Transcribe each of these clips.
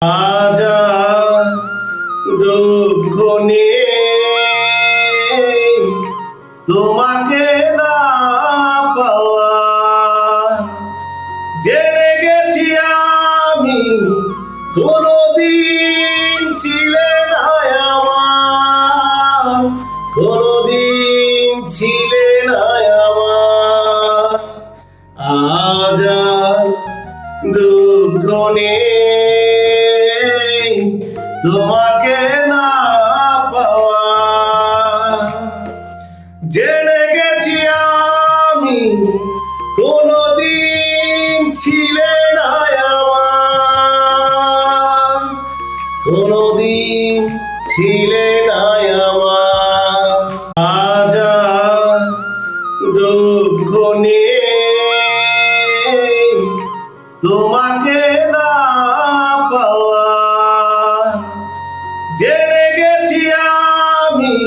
আজ আর দুঃখ নেই তোমাকে না পাওয়া, জেনে গেছি আমি কোনদিন ছিলে না আমার, কোনদিন ছিলে না আমার। আজ আর দুঃখ নেই তোমাকে না পাওয়া, জেনে গেছি আমি কোনদিন ছিলে না আমার, কোনদিন ছিলে না আমার। আজ আর দুঃখ নেই তোমাকে না পাওয়া, জেনে গেছি আমি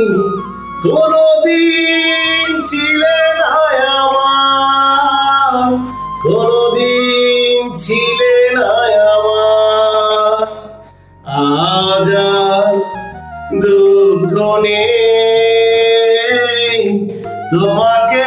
কোনদিন ছিলে না আমার, কোনদিন ছিলে না আমার। আজ আর দুঃখ নেই তোমাকে